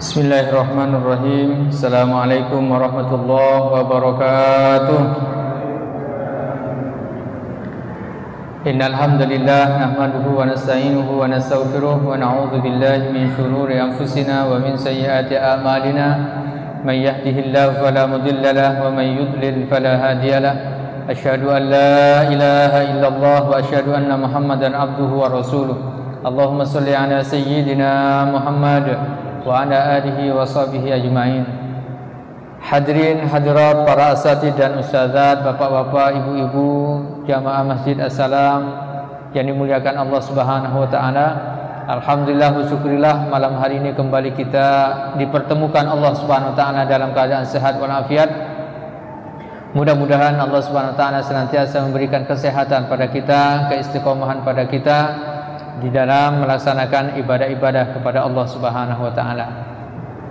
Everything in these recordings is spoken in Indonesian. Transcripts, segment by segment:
Bismillahirrahmanirrahim. Assalamualaikum warahmatullahi wabarakatuh. Innal hamdalillah nahmaduhu wa nasta'inuhu wa nastaghfiruh wa na'udzu billahi min shururi anfusina wa min sayyiati a'malina. May yahdihillahu fala mudilla lahu wa may yudlil fala hadiya lahu. Asyhadu an la ilaha illallah wa asyhadu anna Muhammadan abduhu wa rasuluh. Allahumma shalli ala sayyidina Muhammad wa ala alihi wa sahbihi ajma'in. Hadirin hadirat para asatidz dan ustazat, bapak-bapak, ibu-ibu, jamaah Masjid As-Salam yang dimuliakan Allah Subhanahu wa taala. Alhamdulillah wa syukurillah, malam hari ini kembali kita dipertemukan Allah Subhanahu wa taala dalam keadaan sehat walafiat. Mudah-mudahan Allah Subhanahu wa taala senantiasa memberikan kesehatan pada kita, keistiqomahan pada kita di dalam melaksanakan ibadah-ibadah kepada Allah Subhanahu wa taala.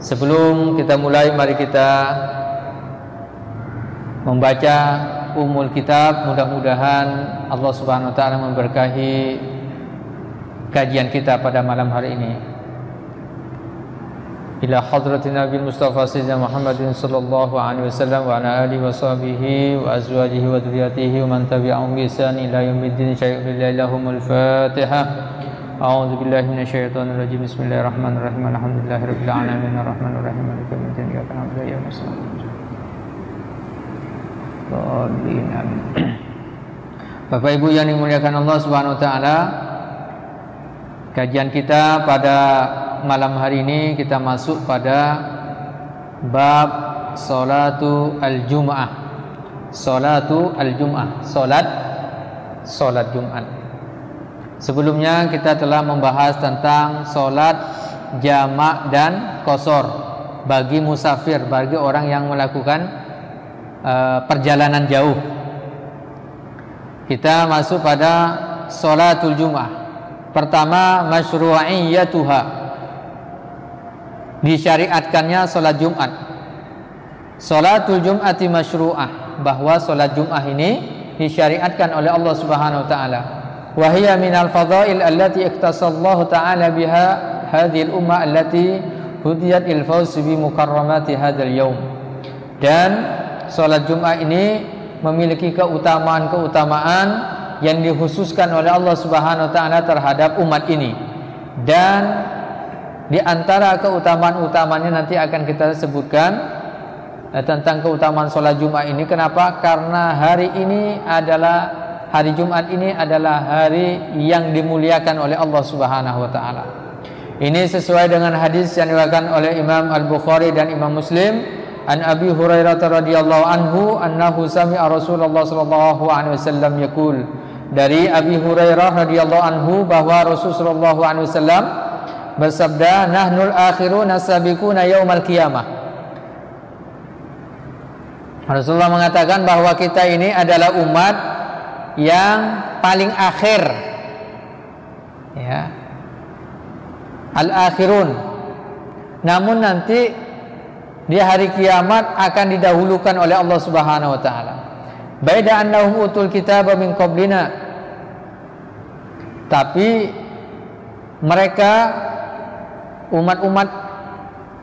Sebelum kita mulai, mari kita membaca Ummul Kitab. Mudah-mudahan Allah Subhanahu wa taala memberkahi kajian kita pada malam hari ini. Ila hadratin Nabi Mustafa Sayyidina Muhammadin sallallahu alaihi wasallam wa ala alihi wa sahbihi wa azwajihi wa dzurriyyatihi wa man tabi'ahum bi ihsan ila yaumiddin. Syai'ul Fatihah. A'udzu billahi minasyaitonir rajim. Bismillahirrahmanirrahim. Alhamdulillahirabbil alamin arrahmanir rahim maliki yaumiddin. Iyyaka na'budu wa iyyaka nasta'in. Amin. Bapak Ibu yang dimuliakan Allah Subhanahu wa taala, kajian kita pada malam hari ini kita masuk pada bab salatu al-jum'ah. Salatu al-jum'ah, salat Jumat. Sebelumnya kita telah membahas tentang salat jamak dan qashar bagi musafir, bagi orang yang melakukan perjalanan jauh. Kita masuk pada salatul jum'ah. Pertama, masyru'iyyatuha, disyariatkannya salat Jumat. Salatul Jum'ati masyru'ah, bahwa salat Jumat ini disyariatkan oleh Allah Subhanahu wa taala. Wa hiya minal fadhail allati iktasallahu ta'ala biha hadhil ummah allati hudiyat il fawz bi mukarramati hadzal yaum. Dan salat Jumat ini memiliki keutamaan-keutamaan yang dikhususkan oleh Allah Subhanahu wa taala terhadap umat ini. Dan di antara keutamaan-utamanya nanti akan kita sebutkan tentang keutamaan salat Jumat ini. Kenapa? Karena hari Jumat ini adalah hari yang dimuliakan oleh Allah Subhanahu wa taala. Ini sesuai dengan hadis yang diriwayatkan oleh Imam Al-Bukhari dan Imam Muslim an Abi Hurairah radhiyallahu anhu annahu sami'a Rasulullah sallallahu alaihi wasallam yaqul. Dari Abi Hurairah radhiyallahu anhu bahwa Rasulullah sallallahu alaihi wasallam bersabda, nahnul akhiruna sabiquna yaumal qiyamah. Rasulullah mengatakan bahwa kita ini adalah umat yang paling akhir, ya, al-akhirun. Namun nanti di hari kiamat akan didahulukan oleh Allah Subhanahu wa taala. Baida annahum utul kitaba min qablina, tapi mereka umat-umat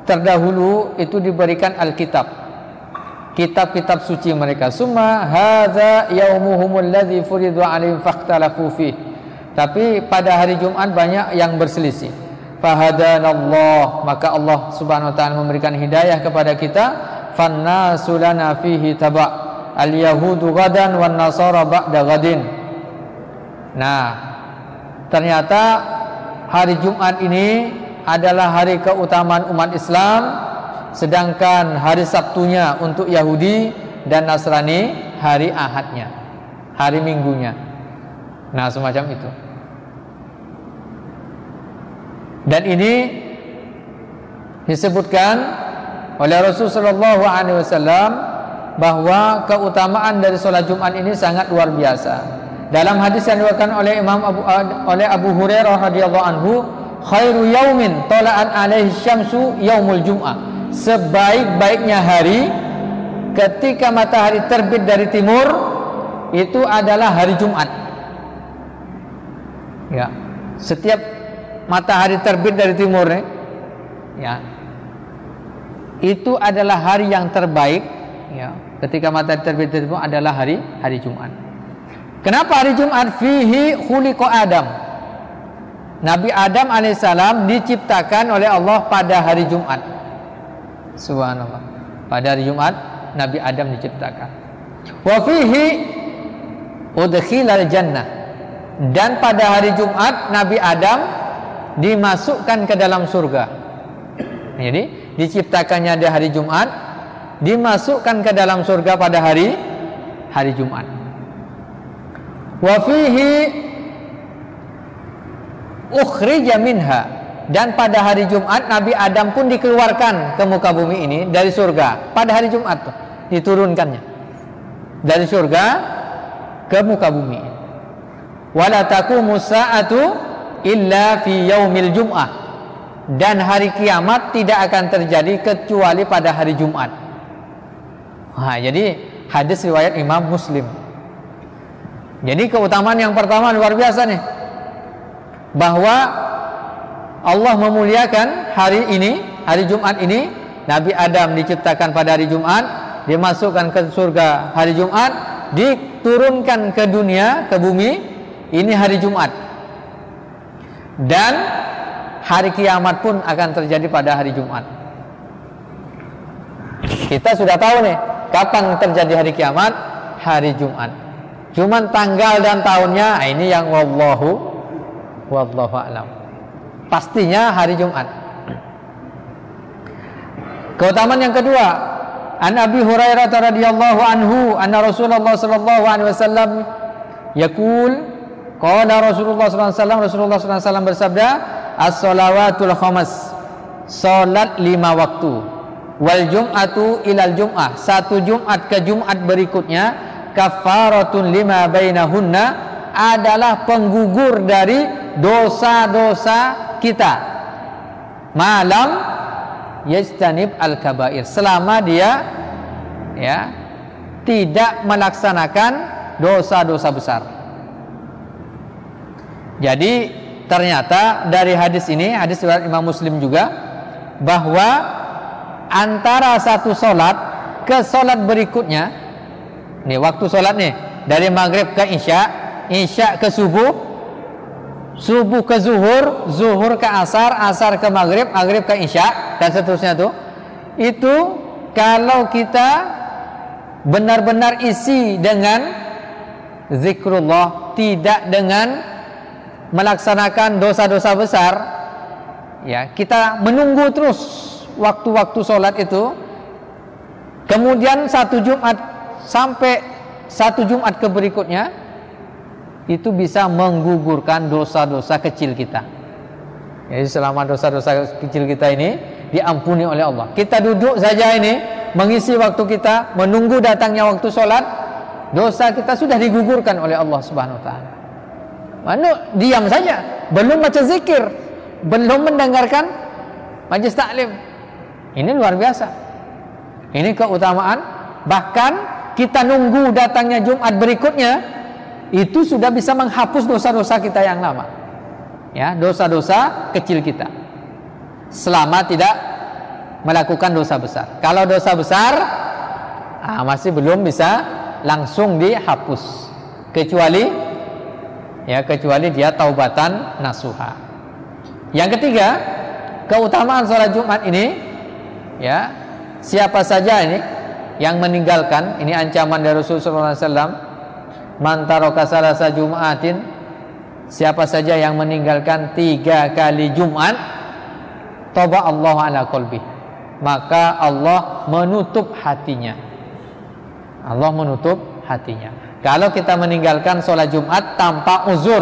terdahulu itu diberikan Alkitab, kitab-kitab suci mereka. Summa hadza yaumuhumul ladzi furidu alaihim fakhtalafu fih. Tapi pada hari Jumat banyak yang berselisih. Fahadanallah, maka Allah Subhanahu wa taala memberikan hidayah kepada kita. Fannasu lana fihi taba' al-yahudu gadan wan nasara ba'da gadin. Nah, ternyata hari Jumat ini adalah hari keutamaan umat Islam, sedangkan hari Sabtunya untuk Yahudi dan Nasrani hari Ahadnya, hari Minggunya. Nah, semacam itu. Dan ini disebutkan oleh Rasulullah SAW bahwa keutamaan dari sholat Jumat ini sangat luar biasa. Dalam hadis yang diriwayatkan oleh Abu Hurairah radhiyallahu anhu, khairu yaumin tala'an alaihi syamsu yaumul jum'ah. Sebaik-baiknya hari ketika matahari terbit dari timur itu adalah hari Jumat. Ya, setiap matahari terbit dari timur nih, ya, itu adalah hari yang terbaik. Ya, ketika matahari terbit dari timur adalah hari Jumat. Kenapa hari Jumat? Fihi khuliqa Adam. Nabi Adam alaihissalam diciptakan oleh Allah pada hari Jumat. Subhanallah. Pada hari Jumat Nabi Adam diciptakan. Wa fihi udkhilal jannah. Dan pada hari Jumat Nabi Adam dimasukkan ke dalam surga. Jadi diciptakannya di hari Jumat, dimasukkan ke dalam surga pada hari Jumat. Wa fihi ukhrija minha. Dan pada hari Jumat Nabi Adam pun dikeluarkan ke muka bumi ini dari surga. Pada hari Jumat tuh diturunkannya dari surga ke muka bumi. Wala taqumu sa'atu illa fi yaumil jum'ah. Dan hari kiamat tidak akan terjadi kecuali pada hari Jumat. Nah, jadi hadis riwayat Imam Muslim. Jadi keutamaan yang pertama luar biasa nih, bahwa Allah memuliakan hari ini, hari Jumat ini. Nabi Adam diciptakan pada hari Jumat, dimasukkan ke surga hari Jumat, diturunkan ke dunia, ke bumi, ini hari Jumat. Dan hari kiamat pun akan terjadi pada hari Jumat. Kita sudah tahu nih, kapan terjadi hari kiamat? Hari Jumat. Cuman tanggal dan tahunnya, ini yang wallahu a'lam. Pastinya hari Jumat. Keutamaan yang kedua, an Abi Hurairah radhiyallahu anhu anna Rasulullah sallallahu alaihi wasallam yaqul qala Rasulullah sallallahu alaihi wasallam, Rasulullah sallallahu alaihi wasallam bersabda, as-shalawatul khamas, salat 5 waktu, wal jum'atu ilal jum'ah, satu Jumat ke Jumat berikutnya, kafaratun lima bainahunna, adalah penggugur dari dosa-dosa kita, malam yajtanib al-kabair, selama dia ya tidak melaksanakan dosa-dosa besar. Jadi ternyata dari hadis ini, hadis riwayat Imam Muslim juga, bahwa antara satu solat ke solat berikutnya, nih waktu solat nih dari maghrib ke isya, isya ke subuh, subuh ke zuhur, zuhur ke asar, asar ke maghrib, maghrib ke isya, dan seterusnya tuh. Itu kalau kita benar-benar isi dengan zikrullah, tidak dengan melaksanakan dosa-dosa besar, ya, kita menunggu terus waktu-waktu sholat itu, kemudian satu Jumat sampai satu Jumat ke berikutnya, itu bisa menggugurkan dosa-dosa kecil kita. Jadi selama dosa-dosa kecil kita ini diampuni oleh Allah, kita duduk saja ini mengisi waktu kita, menunggu datangnya waktu sholat, dosa kita sudah digugurkan oleh Allah Subhanahu Wa Taala. Mana diam saja, belum baca zikir, belum mendengarkan majlis taklim. Ini luar biasa. Ini keutamaan. Bahkan kita nunggu datangnya Jumat berikutnya, itu sudah bisa menghapus dosa-dosa kita yang lama, ya, dosa-dosa kecil kita, selama tidak melakukan dosa besar. Kalau dosa besar masih belum bisa langsung dihapus, kecuali dia taubatan nasuha. Yang ketiga, keutamaan sholat Jumat ini, ya, siapa saja ini yang meninggalkan, ini ancaman dari Rasulullah SAW, man taraka salasa Jum'atin, siapa saja yang meninggalkan 3 kali Jumat, toba Allah ala qalbi, maka Allah menutup hatinya. Allah menutup hatinya. Kalau kita meninggalkan sholat Jumat tanpa uzur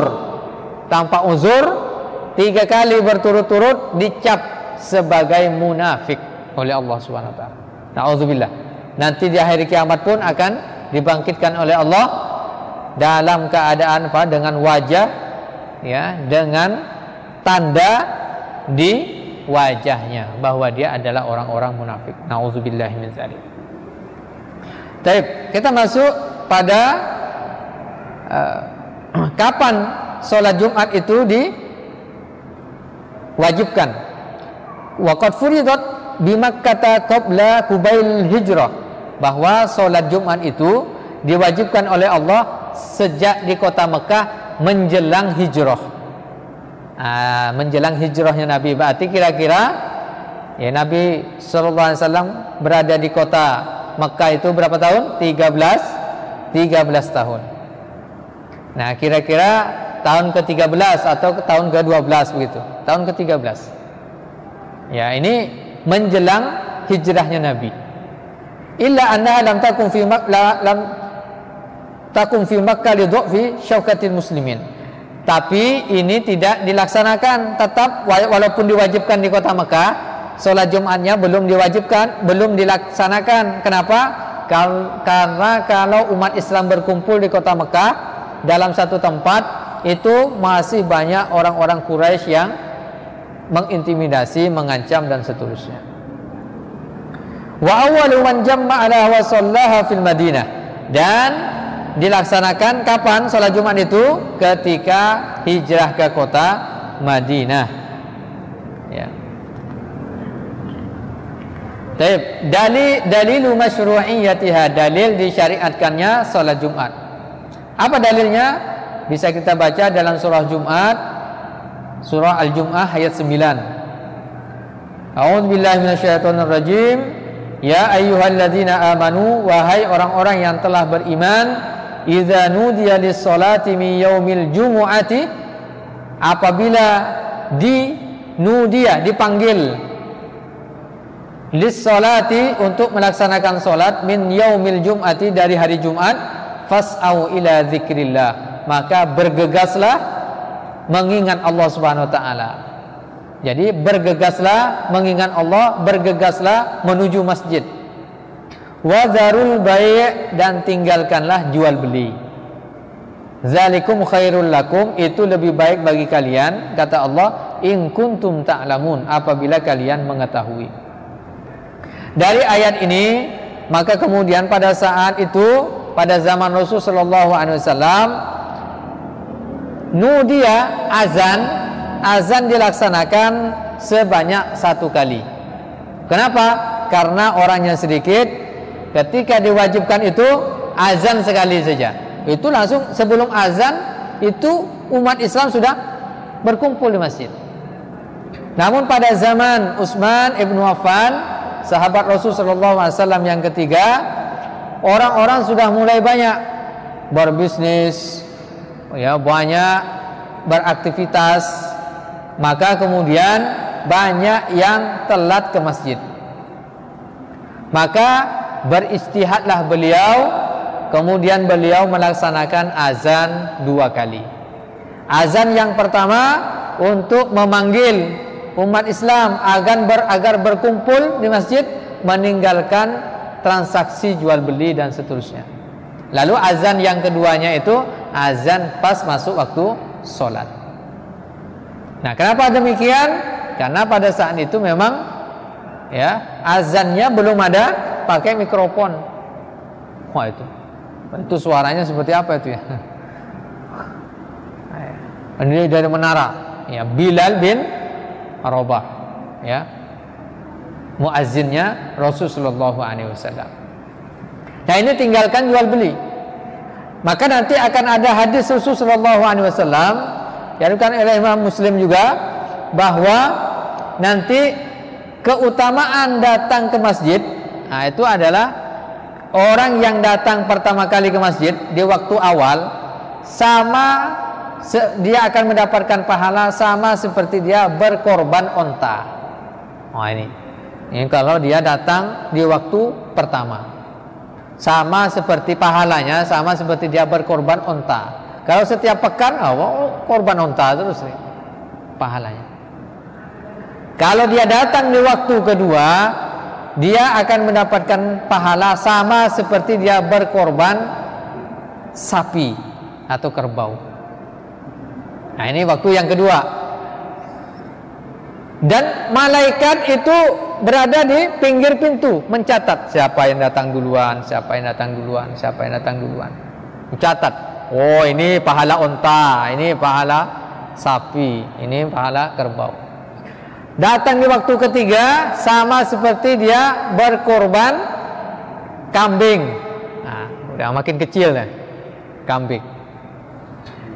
3 kali berturut-turut, dicap sebagai munafik oleh Allah Subhanahu wa taala. Nauzubillah. Nanti di akhir kiamat pun akan dibangkitkan oleh Allah dalam keadaan apa? Dengan wajah, ya, dengan tanda di wajahnya bahwa dia adalah orang-orang munafik. Nauzubillahi min dzalik. Baik, kita masuk pada kapan sholat Jumat itu diwajibkan. Waqad furidat bi Makkah qabla Qubail hijrah, bahwa sholat Jumat itu diwajibkan oleh Allah sejak di kota Mekah menjelang hijrah. Menjelang hijrahnya Nabi, berarti kira-kira ya Nabi sallallahu alaihi wasallam berada di kota Mekah itu berapa tahun? 13 tahun. Nah, kira-kira tahun ke-13 atau tahun ke-12 begitu. Tahun ke-13. Ya, ini menjelang hijrahnya Nabi. Illa anna lam takun fi Makkah li dha'fi syaukatil muslimin. Tapi ini tidak dilaksanakan, tetap walaupun diwajibkan di kota Mekah, sholat Jumatnya belum diwajibkan, belum dilaksanakan. Kenapa? Karena kalau umat Islam berkumpul di kota Mekah dalam satu tempat, itu masih banyak orang-orang Quraisy yang mengintimidasi, mengancam dan seterusnya. Wa awwalu man jamma'a wa shallaha fil Madinah, dan dilaksanakan kapan sholat Jumat itu? Ketika hijrah ke kota Madinah. Ya. Dalilu masyru'iyyatiha, dalil disyariatkannya sholat Jumat. Apa dalilnya? Bisa kita baca dalam surah Jumat, surah Al-Jum'ah ayat 9. A'udzubillahi minasyaitonirrajim. Ya ayyuhalladzina amanu, wahai orang-orang yang telah beriman, idza nudiya lis-salati min yaumil jumu'ati, apabila dipanggil lis-salati untuk melaksanakan salat, min yaumil jum'ati dari hari Jumat, fas'au ila dzikrillah, maka bergegaslah mengingat Allah Subhanahu wa taala. Jadi bergegaslah mengingat Allah, bergegaslah menuju masjid. Wa dzarul bai', dan tinggalkanlah jual beli. Zalikum khairul lakum, itu lebih baik bagi kalian, kata Allah, in kuntum ta'lamun, apabila kalian mengetahui. Dari ayat ini, maka kemudian pada saat itu, pada zaman Rasul sallallahu alaihi wasallam, nudia, azan dilaksanakan sebanyak 1 kali. Kenapa? Karena orangnya sedikit. Ketika diwajibkan itu azan sekali saja. Itu langsung sebelum azan itu umat Islam sudah berkumpul di masjid. Namun pada zaman Utsman ibnu Affan, sahabat Rasul sallallahu alaihi wasallam yang ketiga, orang-orang sudah mulai banyak berbisnis, ya, banyak beraktivitas, maka kemudian banyak yang telat ke masjid. Maka beristihadlah beliau, kemudian beliau melaksanakan azan 2 kali. Azan yang pertama untuk memanggil umat Islam agar berkumpul di masjid, meninggalkan transaksi jual beli dan seterusnya. Lalu azan yang keduanya itu azan pas masuk waktu sholat. Nah, kenapa demikian? Karena pada saat itu memang, ya, azannya belum ada pakai mikrofon. Wah, itu suaranya seperti apa itu ya? Ini dari menara, ya, Bilal bin Rabah, ya, muazzinnya Rasulullah SAW. Nah, ini tinggalkan jual beli. Maka nanti akan ada hadis Rasulullah SAW yang diriwayatkan oleh Imam Muslim juga, bahwa nanti keutamaan datang ke masjid, nah, itu adalah orang yang datang pertama kali ke masjid di waktu awal, dia akan mendapatkan pahala sama seperti dia berkorban onta. Ini kalau dia datang di waktu pertama, sama seperti pahalanya, sama seperti dia berkorban onta. Kalau setiap pekan, korban onta terus nih pahalanya. Kalau dia datang di waktu kedua, dia akan mendapatkan pahala sama seperti dia berkorban sapi atau kerbau. Nah, ini waktu yang kedua. Dan malaikat itu berada di pinggir pintu mencatat siapa yang datang duluan, siapa yang datang duluan, siapa yang datang duluan. Mencatat. Oh, ini pahala unta, ini pahala sapi, ini pahala kerbau. Datang di waktu ketiga sama seperti dia berkorban kambing. Nah, udah makin kecil nih kambing.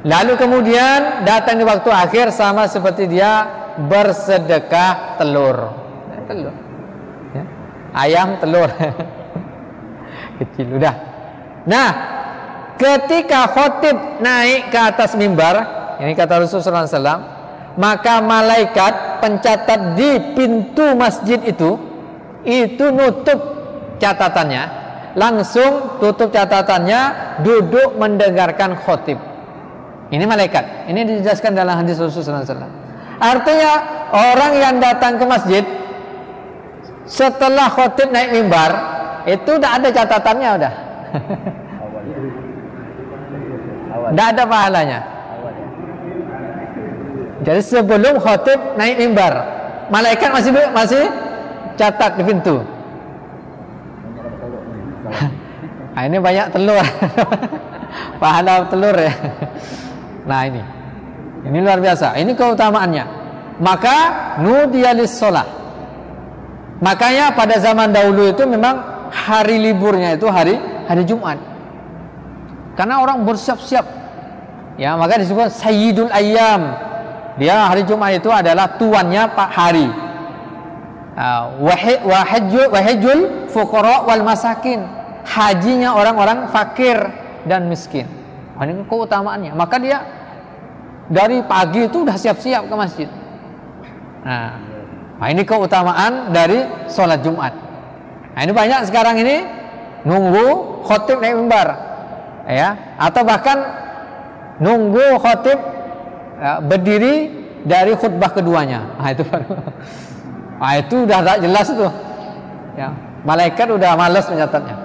Lalu kemudian datang di waktu akhir sama seperti dia bersedekah telur. Telur. Ya. Ayam telur. Kecil udah. Nah, ketika khatib naik ke atas mimbar, ini kata Rasulullah SAW, maka malaikat pencatat di pintu masjid itu nutup catatannya, langsung tutup catatannya, duduk mendengarkan khatib. Ini malaikat. Ini dijelaskan dalam hadis Rasulullah SAW. Artinya orang yang datang ke masjid setelah khatib naik mimbar itu udah ada catatannya udah. Tidak ada pahalanya. Jadi sebelum khatib naik mimbar, malaikat masih catat di pintu. Nah, ini banyak telur. Pahala telur ya. Nah, ini luar biasa. Ini keutamaannya. Maka nudiyalis sholah. Makanya pada zaman dahulu itu memang hari liburnya itu hari Jumat. Karena orang bersiap-siap. Ya, maka disebut Sayyidul Ayyam. Dia hari Jumat itu adalah tuannya Pak hari. Wahajjul fuqara wal masakin. Hajinya orang-orang fakir dan miskin. Ini keutamaannya. Maka dia dari pagi itu udah siap-siap ke masjid. Nah, ini keutamaan dari sholat Jumat. Nah, ini banyak sekarang ini nunggu khatib naik mimbar, ya, atau bahkan nunggu khatib berdiri dari khutbah keduanya. Nah, itu baru. Nah, itu udah tak jelas tuh. Ya, malaikat udah malas mencatatnya.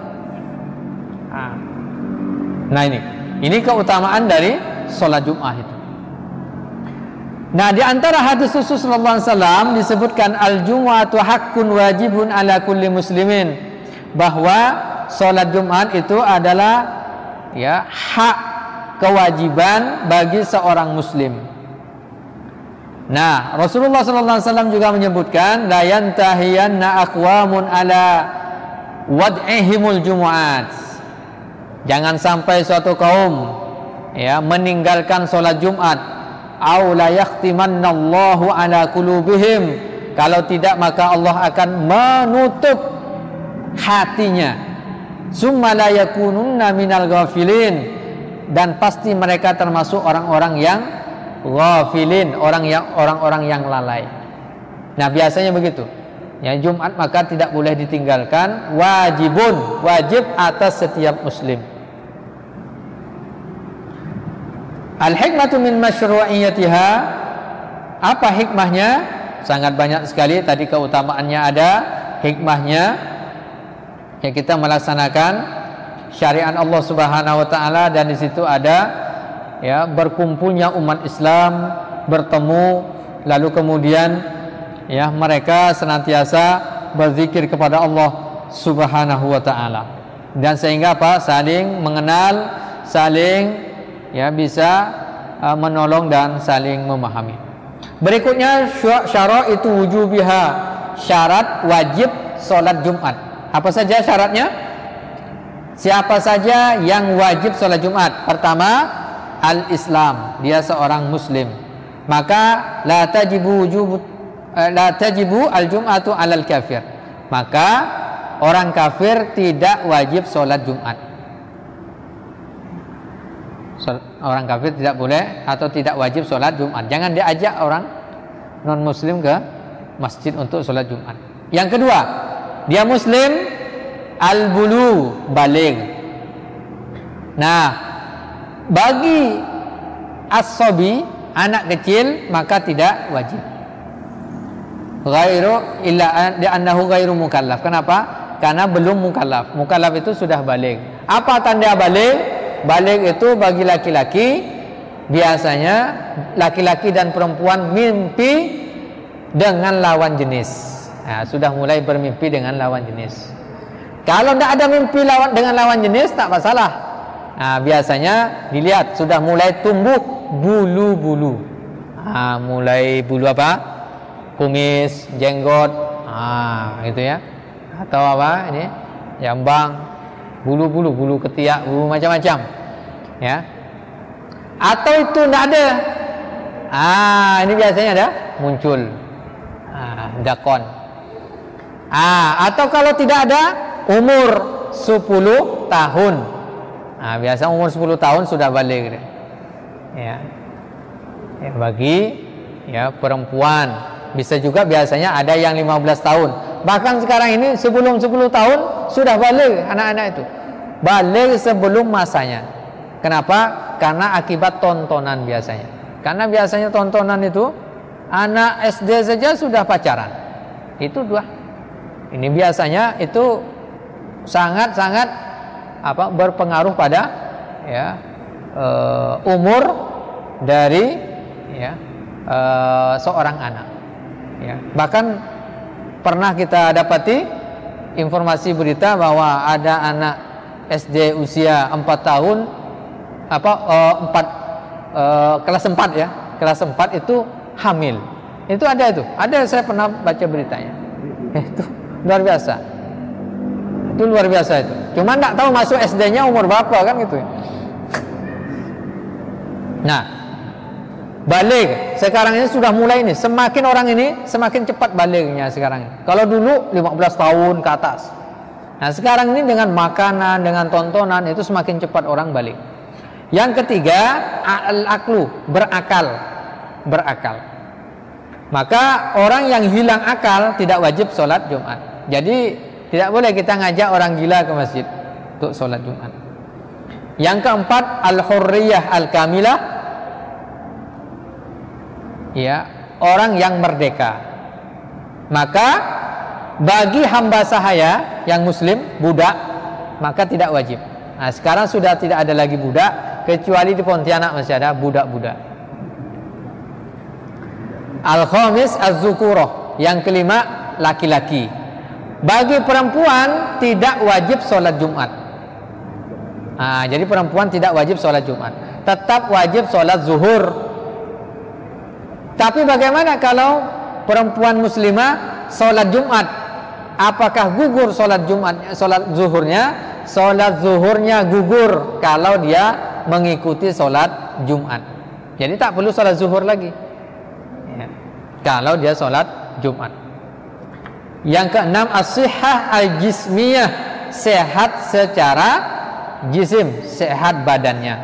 Nah, ini keutamaan dari sholat Jumat itu. Nah, di antara hadis Rasulullah SAW disebutkan al-jumu'atu haqqun wajibun ala kulli muslimin, bahwa sholat Jumat itu adalah ya hak kewajiban bagi seorang muslim. Nah, Rasulullah SAW juga menyebutkan la yantahiyanna aqwamun ala wad'ihimul jumu'at. Jangan sampai suatu kaum ya meninggalkan sholat Jumat. Au la yahtimannallahu ala qulubihim. Kalau tidak maka Allah akan menutup hatinya. Summa la yakununna minal ghafilin. Dan pasti mereka termasuk orang-orang yang ghafilin, orang-orang yang lalai. Nah, biasanya begitu. Ya, Jumat maka tidak boleh ditinggalkan, wajib atas setiap muslim. Al-hikmatu min masyru'iyyatiha. Apa hikmahnya? Sangat banyak sekali. Tadi keutamaannya ada, hikmahnya ya kita melaksanakan syariat Allah Subhanahu wa taala, dan di situ ada ya berkumpulnya umat Islam bertemu, lalu kemudian ya mereka senantiasa berzikir kepada Allah Subhanahu wa taala, dan sehingga apa? Saling mengenal, saling ya bisa menolong dan saling memahami. Berikutnya syaraitu wujubiha, syarat wajib sholat Jumat. Apa saja syaratnya? Siapa saja yang wajib sholat Jumat? Pertama, al-Islam, dia seorang muslim. Maka la tajibu al-jum'atu alal kafir. Maka orang kafir tidak wajib sholat Jumat. Orang kafir tidak boleh atau tidak wajib sholat Jumat. Jangan diajak orang non muslim ke masjid untuk sholat Jumat. Yang kedua, dia muslim, al-bulu, baligh. Nah, bagi as-sabi, anak kecil, maka tidak wajib. Ghairu illa annahu ghairu mukallaf. Kenapa? Karena belum mukallaf. Mukallaf itu sudah baligh. Apa tanda baligh? Baligh itu bagi laki-laki, biasanya laki-laki dan perempuan mimpi dengan lawan jenis. Sudah mulai bermimpi dengan lawan jenis. Kalau tidak ada mimpi dengan lawan jenis, tak masalah. Biasanya dilihat sudah mulai tumbuh bulu-bulu. Mulai bulu apa? Kumis, jenggot, gitu ya. Atau apa ini? Jambang, bulu-bulu, bulu ketiak, bulu macam-macam. Ya. Atau itu tidak ada. Ini biasanya ada muncul. Dakon. Atau kalau tidak ada, umur 10 tahun. Biasa umur 10 tahun sudah balik. Ya. Bagi perempuan. Bisa juga biasanya ada yang 15 tahun. Bahkan sekarang ini sebelum 10 tahun sudah balik anak-anak itu. Balik sebelum masanya. Kenapa? Karena akibat tontonan biasanya. Karena biasanya tontonan itu anak SD saja sudah pacaran. Itu dua. Ini biasanya itu sangat-sangat berpengaruh pada umur dari seorang anak. Bahkan pernah kita dapati informasi berita bahwa ada anak SD usia 4 tahun kelas 4 ya. Kelas 4 itu hamil. Itu ada itu. Saya pernah baca beritanya. Itu luar biasa. Itu luar biasa itu. Cuma enggak tahu masuk SD-nya umur berapa kan gitu. Nah, balik sekarang ini sudah mulai ini. Semakin orang ini semakin cepat baliknya sekarang. Kalau dulu 15 tahun ke atas. Nah, sekarang ini dengan makanan, dengan tontonan itu semakin cepat orang balik. Yang ketiga, al-aqlu, berakal. Maka orang yang hilang akal tidak wajib sholat Jumat. Jadi tidak boleh kita ngajak orang gila ke masjid untuk sholat Jumat. Yang keempat, al-hurriyah al-kamilah, orang yang merdeka. Maka bagi hamba sahaya yang muslim, budak, maka tidak wajib. Nah, sekarang sudah tidak ada lagi budak, kecuali di Pontianak masih ada budak-budak. Al-khamis az-zukurah, yang kelima laki-laki. Bagi perempuan tidak wajib sholat Jumat. Jadi perempuan tidak wajib sholat Jumat, tetap wajib sholat zuhur. Tapi bagaimana kalau perempuan muslimah sholat Jumat? Apakah gugur sholat Jumat, sholat zuhurnya? Sholat zuhurnya gugur kalau dia mengikuti sholat Jumat. Jadi tak perlu sholat zuhur lagi kalau dia sholat Jumat. Yang keenam, as-sihhah al-jismiyah, sehat secara jisim, sehat badannya.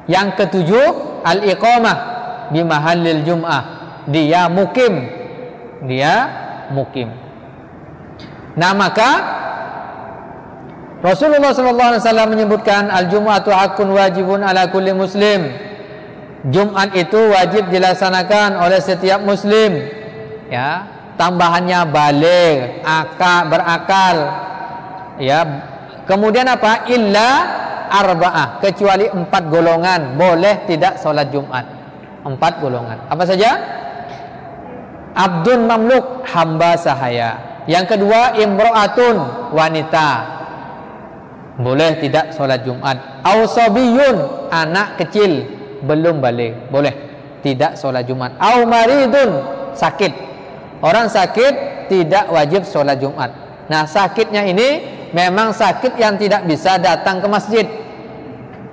Yang ketujuh, al-iqamah di mahallil jum'ah, dia mukim. Nah, maka Rasulullah SAW menyebutkan al-jum'atu haqqun wajibun ala kulli muslim. Jumat itu wajib dilaksanakan oleh setiap muslim. Tambahannya baligh, berakal. Kemudian apa? Illa arba'ah, kecuali 4 golongan boleh tidak sholat Jumat. 4 golongan. Apa saja? Abdun mamluk, hamba sahaya. Yang kedua, imro'atun, wanita, boleh tidak sholat Jumat. Ausobiyun, anak kecil belum balik, boleh tidak sholat Jumat. Au maridun, sakit, orang sakit tidak wajib sholat Jumat. Nah, sakitnya ini memang sakit yang tidak bisa datang ke masjid.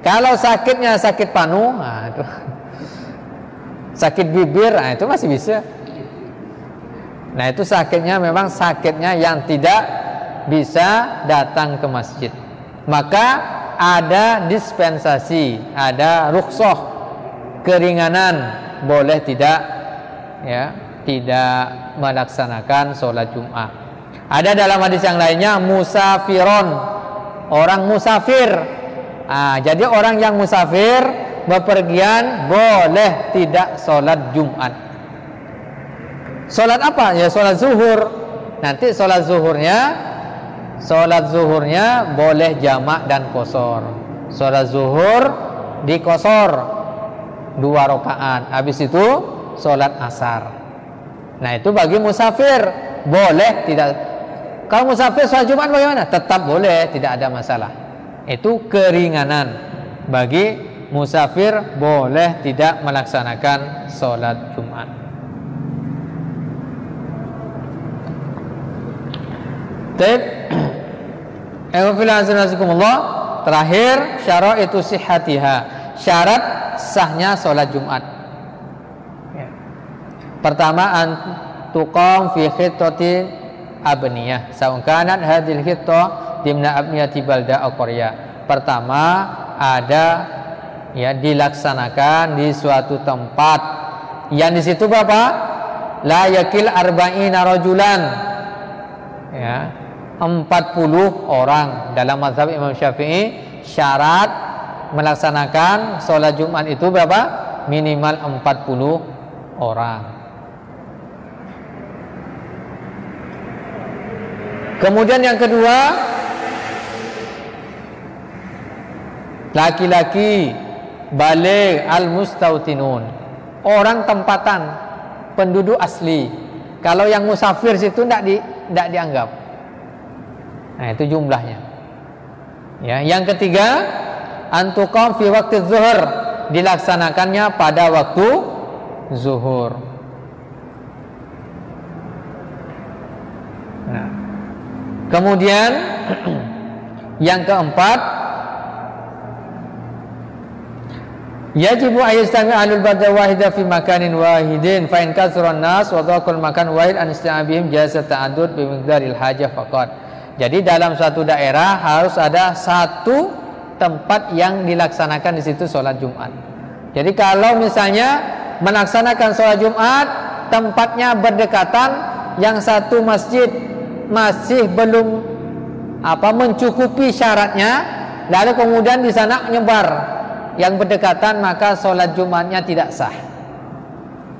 Kalau sakitnya sakit panu, itu sakit bibir, itu masih bisa. Nah, itu sakitnya memang sakitnya yang tidak bisa datang ke masjid. Maka ada dispensasi, ada rukhsah, keringanan, boleh tidak melaksanakan sholat Jumat. Ada dalam hadis yang lainnya musafiron, orang musafir. Jadi orang yang musafir bepergian boleh tidak sholat Jumat. Sholat apa? Ya sholat zuhur. Nanti sholat zuhurnya boleh jamak dan qashar. Sholat zuhur dikosor 2 rakaat. Habis itu sholat asar. Nah, itu bagi musafir boleh tidak. Kalau musafir sholat Jumat bagaimana? Tetap boleh, tidak ada masalah. Itu keringanan bagi musafir, boleh tidak melaksanakan sholat Jumat. Terakhir syarat itu sihhatiha, syarat sahnya sholat Jumat. Pertama, antuqam fi khittati abniyah sa'un kanat hadhil khittah dimna abniyati balda aw qaryah. Pertama, ada ya dilaksanakan di suatu tempat yang di situ berapa? La yakil arba'ina rajulan, ya, 40 orang. Dalam mazhab Imam Syafi'i syarat melaksanakan sholat Jumat itu berapa? Minimal 40 orang. Kemudian yang kedua, laki-laki baligh al-mustautinun, orang tempatan, penduduk asli. Kalau yang musafir situ tidak dianggap. Nah, itu jumlahnya. Ya, yang ketiga, antuqam fi waqti zuhur, dilaksanakannya pada waktu zuhur. Nah, kemudian yang keempat, yajibu ayyastami ahlul badar wahida fi makanin wahidin fa in kasran nas wa dhaqul makan wahid an isti'abihim jasa ta'addud bi miqdaril hajah faqat. Jadi dalam suatu daerah harus ada satu tempat yang dilaksanakan di situ sholat Jumat. Jadi kalau misalnya melaksanakan sholat Jumat tempatnya berdekatan, yang satu masjid masih belum mencukupi syaratnya, lalu kemudian di sana nyebar yang berdekatan, maka sholat Jumatnya tidak sah.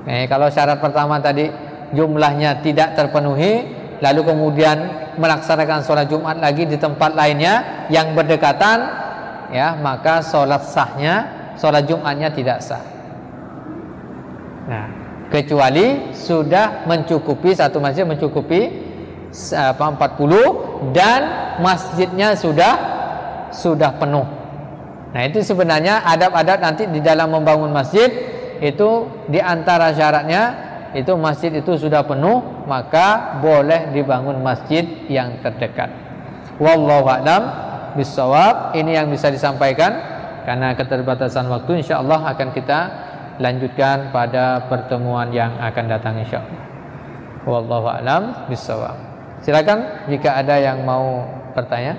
Kalau syarat pertama tadi jumlahnya tidak terpenuhi, lalu kemudian melaksanakan sholat Jumat lagi di tempat lainnya yang berdekatan, ya, maka sholat Jumatnya tidak sah. Nah, kecuali sudah mencukupi, satu masjid mencukupi 40 dan masjidnya sudah penuh. Nah, itu sebenarnya adab-adab nanti di dalam membangun masjid itu, di antara syaratnya itu masjid itu sudah penuh, maka boleh dibangun masjid yang terdekat. Wallahu a'lam bissawab. Ini yang bisa disampaikan karena keterbatasan waktu. Insyaallah akan kita lanjutkan pada pertemuan yang akan datang insyaallah. Wallahu a'lam bissawab. Silakan jika ada yang mau bertanya.